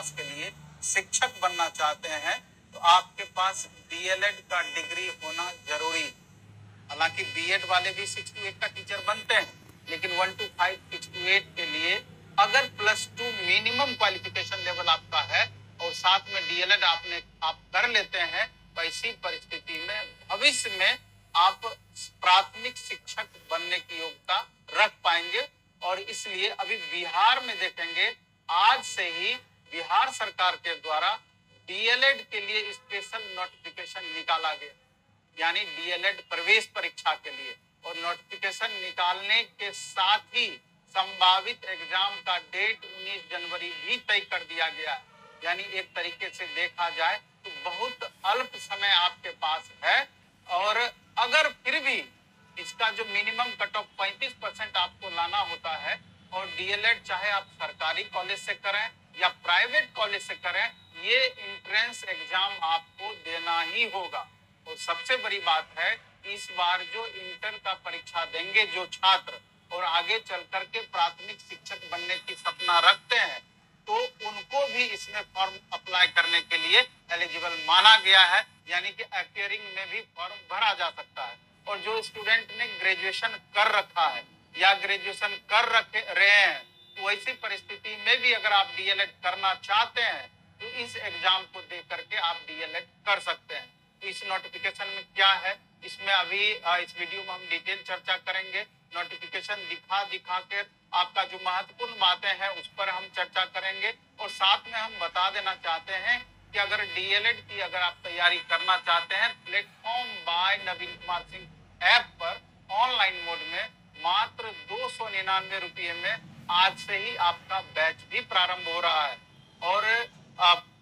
Class के लिए शिक्षक बनना चाहते हैं तो आपके पास डीएलएड का डिग्री होना जरूरी। हालांकि बीएड वाले भी 6 to 8 का टीचर बनते हैं, लेकिन 1 to 5 6 to 8 के लिए अगर +2 मिनिमम क्वालिफिकेशन लेवल आपका है और साथ में डीएलएड आप कर लेते हैं, तो ऐसी परिस्थिति में भविष्य में आप प्राथमिक शिक्षक बनने की योग्यता रख पाएंगे। और इसलिए अभी बिहार में देखेंगे, आज से ही बिहार सरकार के द्वारा डीएलएड के लिए स्पेशल नोटिफिकेशन निकाला गया, यानी डीएलएड प्रवेश परीक्षा के लिए। और नोटिफिकेशन निकालने के साथ ही संभावित एग्जाम का डेट 19 जनवरी भी तय कर दिया गया है। यानी एक तरीके से देखा जाए तो बहुत अल्प समय आपके पास है। और अगर फिर भी इसका जो मिनिमम कट ऑफ 35% आपको लाना होता है, और डीएलएड चाहे आप सरकारी कॉलेज से करें या प्राइवेट कॉलेज से करें, ये एंट्रेंस एग्जाम आपको देना ही होगा। और सबसे बड़ी बात है, इस बार जो इंटर का परीक्षा देंगे जो छात्र और आगे चल करके प्राथमिक शिक्षक बनने की सपना रखते हैं, तो उनको भी इसमें फॉर्म अप्लाई करने के लिए एलिजिबल माना गया है। यानी कि अपियरिंग में भी फॉर्म भरा जा सकता है। और जो स्टूडेंट ने ग्रेजुएशन कर रखा है या ग्रेजुएशन कर रहे हैं, तो ऐसी परिस्थिति में भी अगर आप डीएलएड करना चाहते हैं तो इस एग्जाम को दे करके आप डीएलएड कर सकते हैं। तो इस नोटिफिकेशन में क्या है, इसमें अभी इस वीडियो में हम डिटेल चर्चा करेंगे। नोटिफिकेशन दिखा के आपका जो महत्वपूर्ण बातें हैं उस पर हम चर्चा करेंगे। और साथ में हम बता देना चाहते हैं कि अगर डीएलएड की अगर आप तैयारी करना चाहते हैं, प्लेटफॉर्म बाय नवीन कुमार सिंह ऐप पर ऑनलाइन मोड में मात्र 299 रुपये में आज से ही आपका बैच भी प्रारंभ हो रहा है। और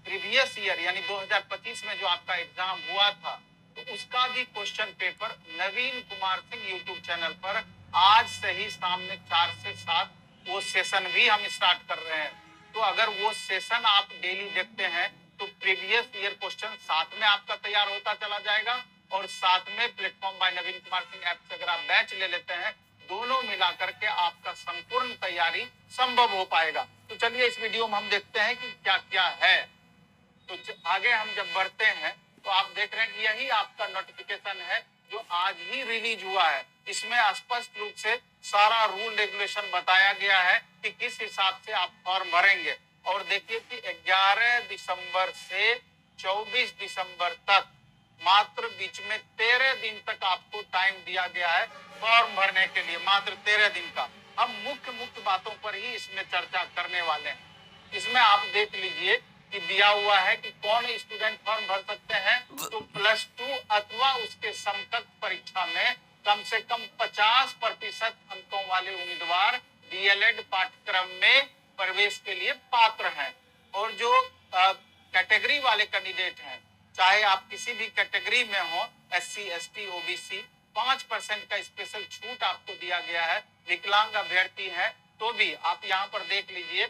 प्रीवियस ईयर यानी 2025 में जो आपका एग्जाम हुआ था, तो उसका भी क्वेश्चन पेपर नवीन कुमार सिंह यूट्यूब चैनल पर आज से ही शाम में 4 से 7 वो सेशन भी हम स्टार्ट कर रहे हैं। तो अगर वो सेशन आप डेली देखते हैं तो प्रीवियस ईयर क्वेश्चन साथ में आपका तैयार होता चला जाएगा, और साथ में प्लेटफॉर्म बाय नवीन कुमार सिंह ऐप से अगर आप बैच ले लेते हैं, दोनों मिला करके आपका संपूर्ण तैयारी संभव हो पाएगा। तो चलिए इस वीडियो में हम देखते हैं कि क्या क्या है। तो आगे हम जब बढ़ते हैं तो आप देख रहे हैं कि यही आपका नोटिफिकेशन है जो आज ही रिलीज हुआ है। इसमें स्पष्ट रूप से सारा रूल रेगुलेशन बताया गया है कि किस हिसाब से आप फॉर्म भरेंगे। और देखिए कि 11 दिसंबर से 24 दिसंबर तक मात्र बीच में 13 दिन तक आपको टाइम दिया गया है फॉर्म भरने के लिए, मात्र 13 दिन का। हम मुख्य बातों पर ही इसमें चर्चा करने वाले हैं। इसमें आप देख लीजिए कि दिया हुआ है कि कौन स्टूडेंट फॉर्म भर सकते हैं। तो +2 अथवा उसके समकक्ष परीक्षा में कम से कम 50% अंकों वाले उम्मीदवार डीएलएड पाठ्यक्रम में प्रवेश के लिए पात्र हैं। और जो कैटेगरी वाले कैंडिडेट हैं, चाहे आप किसी भी कैटेगरी में हो, SC ST OBC, 5% का स्पेशल छूट आपको दिया गया है। विकलांग अभ्यर्थी है तो भी आप यहाँ पर देख लीजिए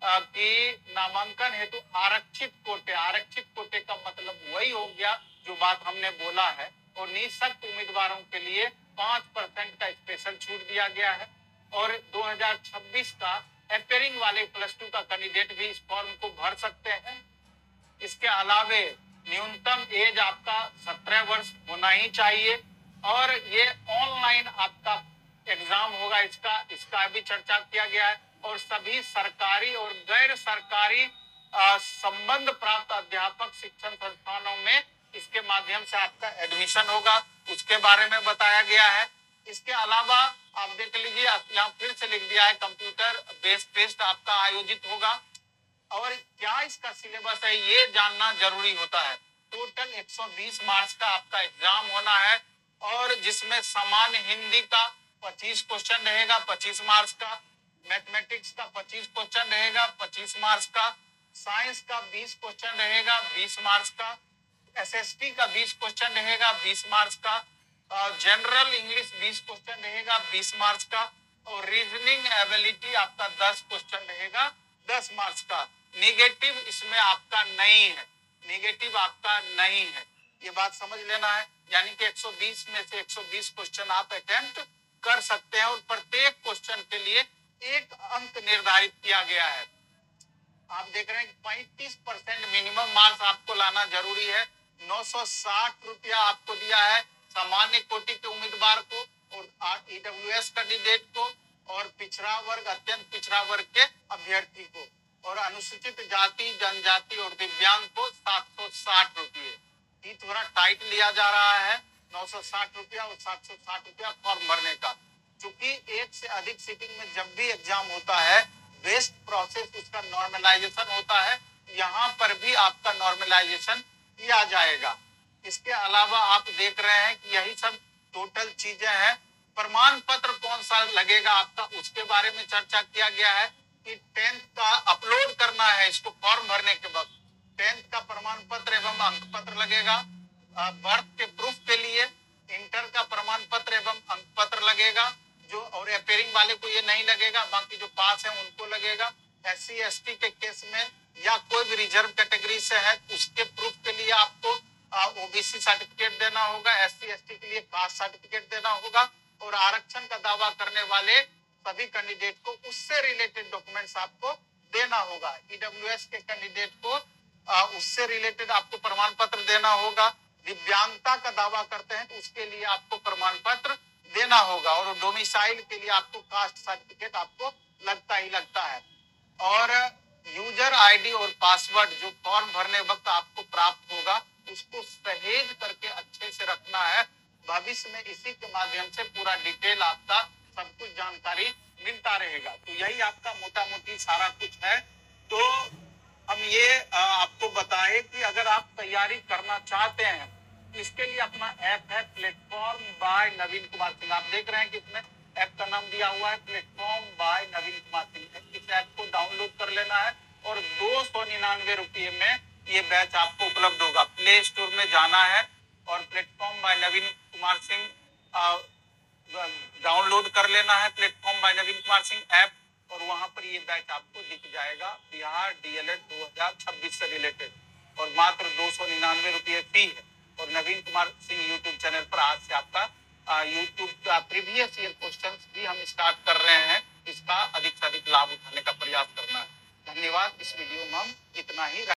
कि नामांकन हेतु आरक्षित कोटे का मतलब वही हो गया जो बात हमने बोला है। और निःशक्त उम्मीदवारों के लिए 5% का स्पेशल छूट दिया गया है। और 2026 का अपियरिंग वाले +2 का कैंडिडेट भी इस फॉर्म को भर सकते हैं। इसके अलावे न्यूनतम एज आपका 17 वर्ष होना ही चाहिए। और ये ऑनलाइन आपका एग्जाम होगा, इसका भी चर्चा किया गया है। और सभी सरकारी और गैर सरकारी संबंध प्राप्त अध्यापक शिक्षण संस्थानों में इसके माध्यम से आपका एडमिशन होगा, उसके बारे में बताया गया है। इसके अलावा आप देख लीजिए, यहाँ फिर से लिख दिया है कंप्यूटर बेस्ड टेस्ट आपका आयोजित होगा। और क्या इसका सिलेबस है ये जानना जरूरी होता है। टोटल 120 मार्क्स का आपका एग्जाम होना है, और जिसमें सामान्य हिंदी का 25 क्वेश्चन रहेगा 25 मार्क्स का, मैथमेटिक्स का 25 क्वेश्चन रहेगा 25 मार्क्स का, साइंस का 20 क्वेश्चन रहेगा 20 मार्क्स का, SST का 20 क्वेश्चन रहेगा 20 मार्क्स का, जनरल इंग्लिश 20 क्वेश्चन रहेगा 20 मार्क्स का, और रीजनिंग एबिलिटी आपका 10 क्वेश्चन रहेगा 10 मार्क्स का। नेगेटिव इसमें आपका नहीं है, नेगेटिव आपका नहीं है, ये बात समझ लेना है। यानी कि 120 में से 120 क्वेश्चन आप अटेम्प्ट कर सकते हैं, और प्रत्येक क्वेश्चन के लिए 1 अंक निर्धारित किया गया है। आप देख रहे हैं 35% मिनिमम मार्क्स आपको लाना जरूरी है। 960 रुपया आपको दिया है सामान्य कोटि के उम्मीदवार को और ईडब्ल्यूएस कैंडिडेट को और पिछड़ा वर्ग अत्यंत पिछड़ा वर्ग के अभ्यर्थी को और अनुसूचित जाति जनजाति और दिव्यांग को 760 रुपये। ये थोड़ा टाइट लिया जा रहा है 960 रुपया और 760 रुपया फॉर्म भरने का। चूंकि एक से अधिक सीटिंग में जब भी एग्जाम होता है बेस्ट प्रोसेस उसका नॉर्मलाइजेशन होता है, यहाँ पर भी आपका नॉर्मलाइजेशन किया जाएगा। इसके अलावा आप देख रहे हैं कि यही सब टोटल चीजें हैं। प्रमाण पत्र कौन सा लगेगा आपका उसके बारे में चर्चा किया गया है कि 10th का अपलोड करना है इसको फॉर्म भरने के वक्त 10th का प्रमाण पत्र एवं अंक पत्र लगेगा। बर्थ के प्रूफ के लिए इंटर का प्रमाण पत्र एवं अंक पत्र लगेगा जो और अपेयरिंग वाले को ये नहीं लगेगा, बाकी जो पास है उनको लगेगा। SC ST के केस में या कोई भी रिजर्व कैटेगरी से है उसके प्रूफ के लिए आपको OBC सर्टिफिकेट देना होगा, SC ST के लिए कास्ट सर्टिफिकेट देना होगा और आरक्षण का दावा करने वाले सभी कैंडिडेट को उससे रिलेटेड डॉक्यूमेंट्स आपको देना होगा। ईडब्ल्यूएस के कैंडिडेट को उससे रिलेटेड आपको प्रमाण पत्र देना होगा। दिव्यांगता का दावा करते हैं तो उसके लिए आपको प्रमाण पत्र देना होगा और डोमिसाइल के लिए आपको कास्ट सर्टिफिकेट आपको लगता ही लगता है। और यूजर आईडी और पासवर्ड जो फॉर्म भरने वक्त आपको प्राप्त होगा उसको सहेज करके अच्छे से रखना है। भविष्य में इसी के माध्यम से पूरा डिटेल आपका सब कुछ जानकारी मिलता रहेगा। तो यही आपका मोटा मोटी सारा कुछ है। तो हम ये आपको बताएं कि अगर आप तैयारी करना चाहते हैं इसके लिए अपना ऐप है प्लेटफॉर्म बाय नवीन कुमार सिंह। आप देख रहे हैं कि इसमें ऐप का नाम दिया हुआ है प्लेटफॉर्म बाय नवीन कुमार सिंह। इस ऐप को डाउनलोड कर लेना है और 299 रुपये में ये बैच आपको उपलब्ध होगा। प्ले स्टोर में जाना है और प्लेटफॉर्म बाय नवीन कुमार सिंह डाउनलोड कर लेना है प्लेटफॉर्म बाय नवीन कुमार सिंह ऐप और वहां पर ये बैच आपको दिख जाएगा बिहार DLED 2026 से रिलेटेड और मात्र 299 रुपये फी है। और नवीन कुमार सिंह यूट्यूब चैनल पर आज से आपका यूट्यूब का प्रीवियस ईयर क्वेश्चंस भी हम स्टार्ट कर रहे हैं। इसका अधिक से अधिक लाभ उठाने का प्रयास करना है। धन्यवाद। इस वीडियो में हम इतना ही